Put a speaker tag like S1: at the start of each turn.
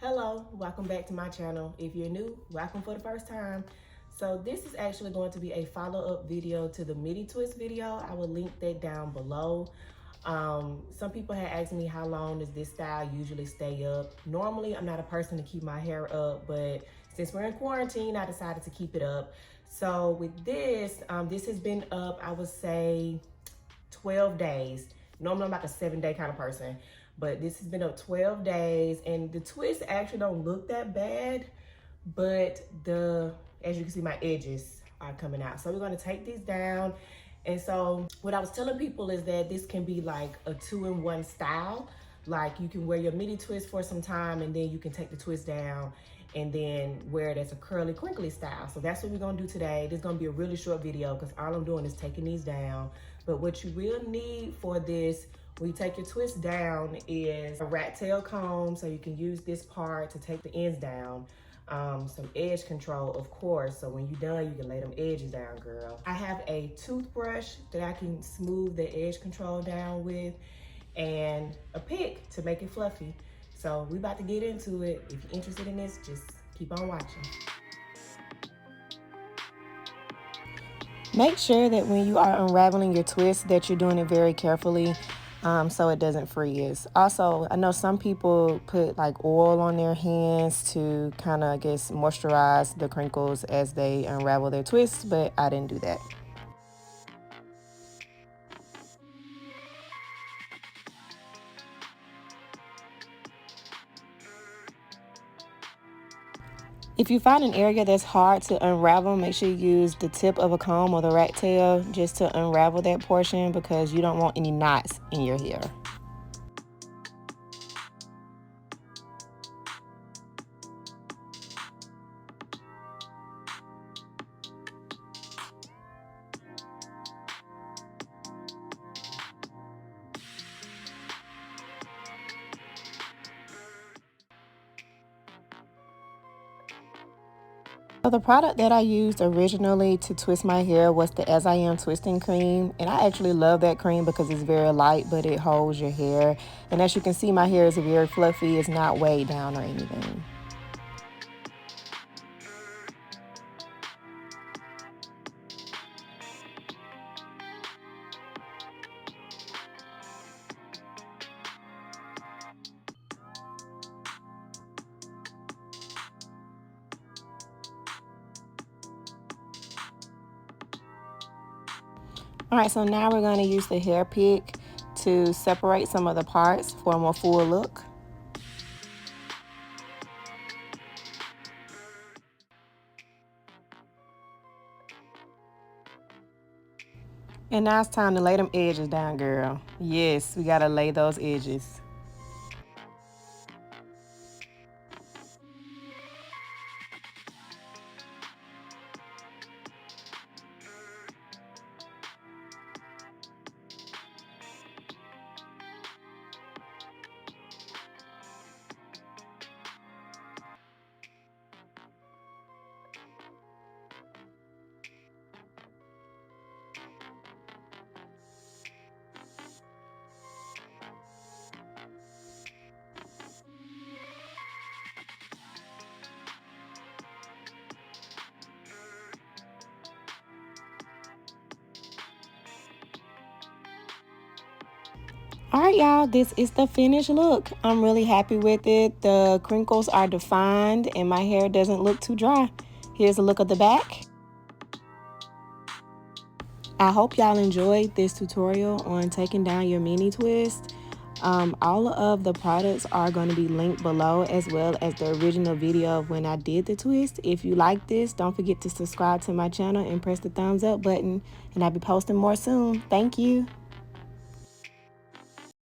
S1: Hello, welcome back to my channel. If you're new, welcome for the first time. So this is actually going to be a follow-up video to the midi twist video. I will link that down below. Some people had asked me how long does this style usually stay up. Normally, I'm not a person to keep my hair up, but since we're in quarantine, I decided to keep it up. So with this, this has been up, I would say 12 days. Normally I'm like a 7-day kind of person, but this has been up 12 days and the twists actually don't look that bad, but as you can see, my edges are coming out. So we're gonna take these down. And so what I was telling people is that this can be like a 2-in-1 style. Like you can wear your midi twist for some time and then you can take the twist down and then wear it as a curly, crinkly style. So that's what we're gonna do today. This is gonna be a really short video because all I'm doing is taking these down. But what you will need for this, when you take your twist down, is a rat tail comb. So you can use this part to take the ends down. Some edge control, of course. So when you're done, you can lay them edges down, girl. I have a toothbrush that I can smooth the edge control down with, and a pick to make it fluffy. So we about to get into it. If you're interested in this, just keep on watching. Make sure that when you are unraveling your twist that you're doing it very carefully so it doesn't freeze. Also, I know some people put like oil on their hands to kind of, I guess, moisturize the crinkles as they unravel their twists, but I didn't do that. If you find an area that's hard to unravel, make sure you use the tip of a comb or the rat tail just to unravel that portion because you don't want any knots in your hair. So the product that I used originally to twist my hair was the As I Am Twisting Cream. And I actually love that cream because it's very light, but it holds your hair. And as you can see, my hair is very fluffy. It's not weighed down or anything. All right, so now we're going to use the hair pick to separate some of the parts for a more full look. And now it's time to lay them edges down, girl. Yes, we got to lay those edges. All right, y'all, this is the finished look. I'm really happy with it. The crinkles are defined and my hair doesn't look too dry. Here's a look of the back. I hope y'all enjoyed this tutorial on taking down your mini twist. All of the products are going to be linked below, as well as the original video of when I did the twist. If you like this, don't forget to subscribe to my channel and press the thumbs up button, and I'll be posting more soon. Thank you.